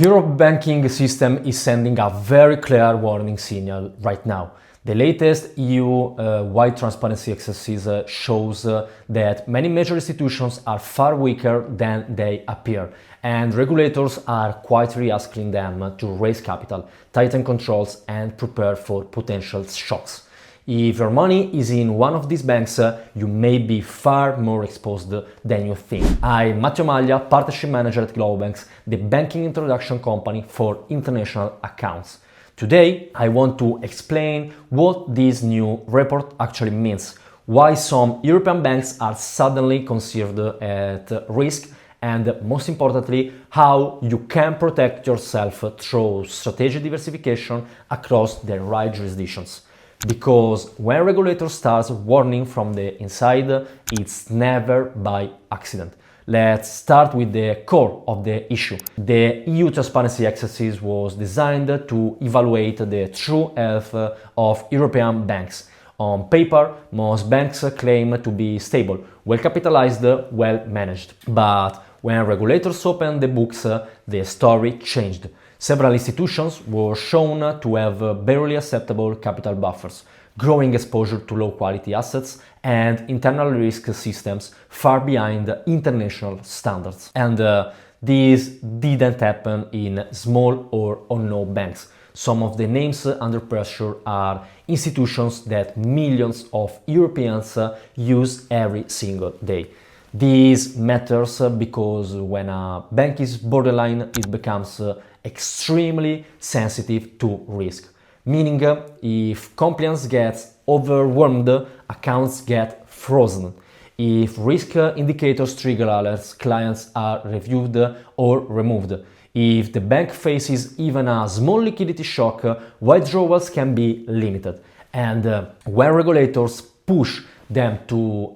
Europe banking system is sending a very clear warning signal right now. The latest EU-wide transparency exercise shows that many major institutions are far weaker than they appear, and regulators are quietly asking them to raise capital, tighten controls, and prepare for potential shocks. If your money is in one of these banks, you may be far more exposed than you think. I'm Matteo Maglia, Partnership Manager at GloboBanks, the banking introduction company for international accounts. Today, I want to explain what this new report actually means, why some European banks are suddenly considered at risk, and most importantly, how you can protect yourself through strategic diversification across the right jurisdictions. Because when regulators start warning from the inside, it's never by accident. Let's start with the core of the issue. The EU transparency exercise was designed to evaluate the true health of European banks. On paper, most banks claim to be stable, well capitalized, well managed. But when regulators opened the books, the story changed. Several institutions were shown to have barely acceptable capital buffers, growing exposure to low-quality assets, and internal risk systems far behind international standards. And this didn't happen in small or unknown banks. Some of the names under pressure are institutions that millions of Europeans use every single day. This matters because when a bank is borderline, it becomes extremely sensitive to risk. Meaning, if compliance gets overwhelmed, accounts get frozen. If risk indicators trigger alerts, clients are reviewed or removed. If the bank faces even a small liquidity shock, withdrawals can be limited. And when regulators push them to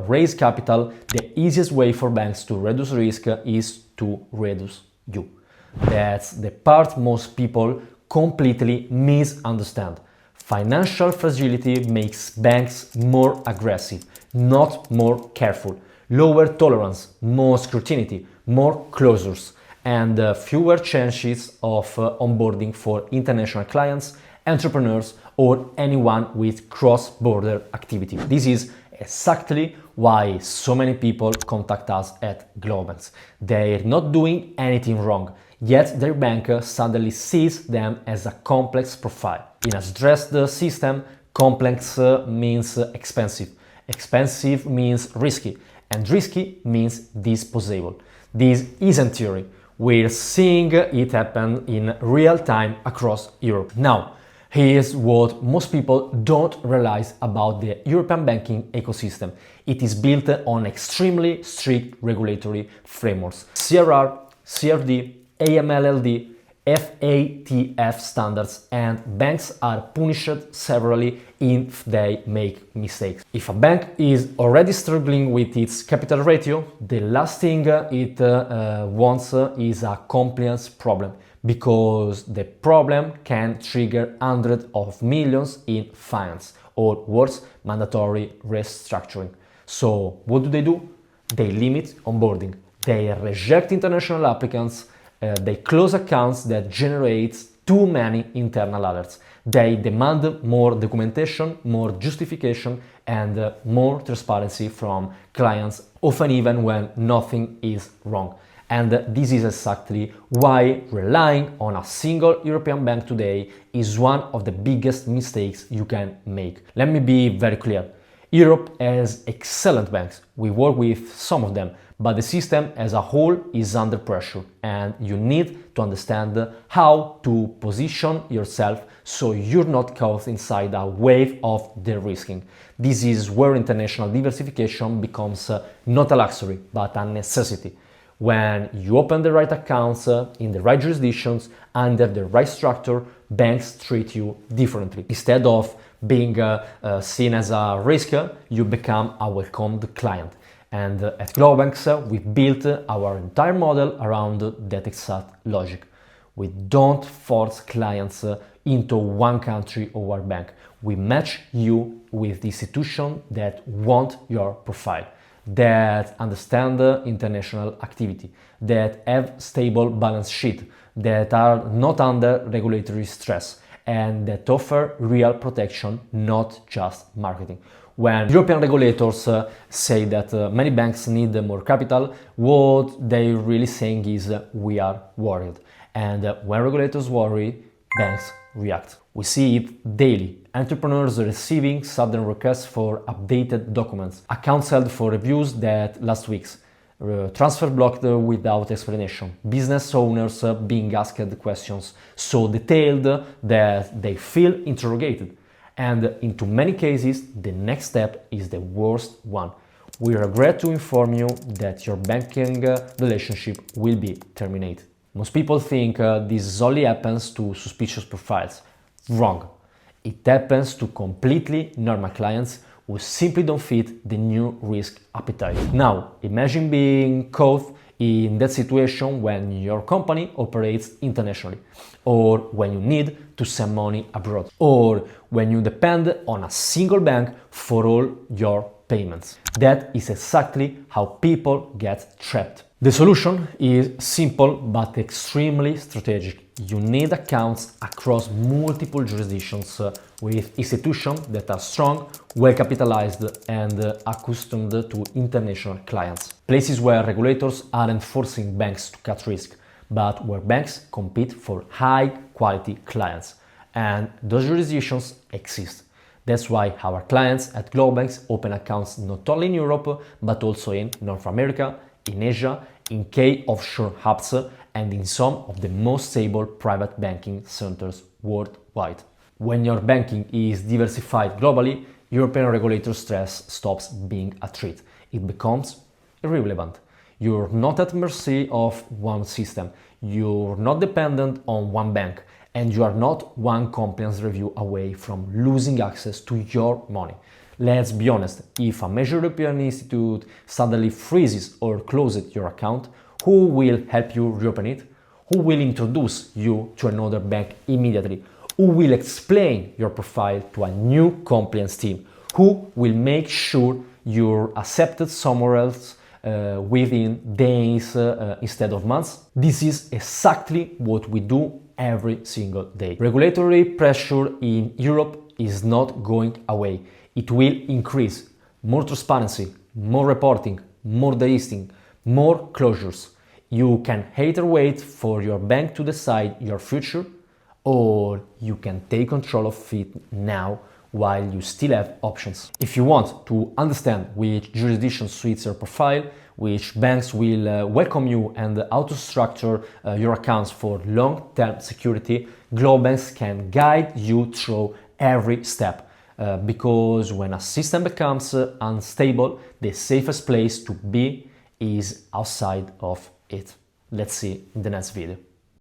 raise capital, the easiest way for banks to reduce risk is to reduce you. That's the part most people completely misunderstand. Financial fragility makes banks more aggressive, not more careful. Lower tolerance, more scrutiny, more closures, and fewer chances of onboarding for international clients, entrepreneurs, or anyone with cross-border activity. This is exactly why so many people contact us at GloboBanks. They're not doing anything wrong, yet their bank suddenly sees them as a complex profile. In a stressed system, complex means expensive. Expensive means risky, and risky means disposable. This isn't theory. We're seeing it happen in real time across Europe. Now, here's what most people don't realize about the European banking ecosystem. It is built on extremely strict regulatory frameworks. CRR, CRD, AMLLD, FATF standards, and banks are punished severely if they make mistakes. If a bank is already struggling with its capital ratio, the last thing it wants is a compliance problem, because the problem can trigger hundreds of millions in fines, or worse, mandatory restructuring. So what do? They limit onboarding, they reject international applicants, they close accounts that generate too many internal alerts. They demand more documentation, more justification, and more transparency from clients, often even when nothing is wrong. And this is exactly why relying on a single European bank today is one of the biggest mistakes you can make. Let me be very clear. Europe has excellent banks. We work with some of them, but the system as a whole is under pressure, and you need to understand how to position yourself so you're not caught inside a wave of de-risking. This is where international diversification becomes not a luxury, but a necessity. When you open the right accounts in the right jurisdictions under the right structure, banks treat you differently. Instead of being seen as a risk, you become a welcomed client. And at GloboBanks, we built our entire model around that exact logic. We don't force clients into one country or bank. We match you with the institution that want your profile, that understand international activity, that have stable balance sheet, that are not under regulatory stress and that offer real protection, not just marketing. When European regulators say that many banks need more capital, what they're really saying is we are worried. And when regulators worry, banks react. We see it daily. Entrepreneurs receiving sudden requests for updated documents, accounts held for reviews that last week's, transfer blocked without explanation, business owners being asked questions so detailed that they feel interrogated. And in too many cases, the next step is the worst one. We regret to inform you that your banking relationship will be terminated. Most people think this only happens to suspicious profiles. Wrong. It happens to completely normal clients who simply don't fit the new risk appetite. Now, imagine being caught in that situation when your company operates internationally, or when you need to send money abroad, or when you depend on a single bank for all your payments. That is exactly how people get trapped. The solution is simple but extremely strategic. You need accounts across multiple jurisdictions with institutions that are strong, well capitalized, and accustomed to international clients. Places where regulators aren't forcing banks to cut risk, but where banks compete for high quality clients. And those jurisdictions exist. That's why our clients at GloboBanks open accounts not only in Europe, but also in North America, in Asia, in key offshore hubs, and in some of the most stable private banking centers worldwide. When your banking is diversified globally, European regulator stress stops being a threat. It becomes irrelevant. You're not at mercy of one system, you're not dependent on one bank, and you are not one compliance review away from losing access to your money. Let's be honest, if a major European institute suddenly freezes or closes your account, who will help you reopen it? Who will introduce you to another bank immediately? Who will explain your profile to a new compliance team? Who will make sure you're accepted somewhere else within days instead of months? This is exactly what we do every single day. Regulatory pressure in Europe is not going away. It will increase. More transparency, more reporting, more delisting, more closures. You can either wait for your bank to decide your future, or you can take control of it now while you still have options. If you want to understand which jurisdiction suits your profile, which banks will welcome you, and how to structure your accounts for long-term security, GloboBanks can guide you through every step. Because when a system becomes unstable, the safest place to be is outside of it. Let's see in the next video.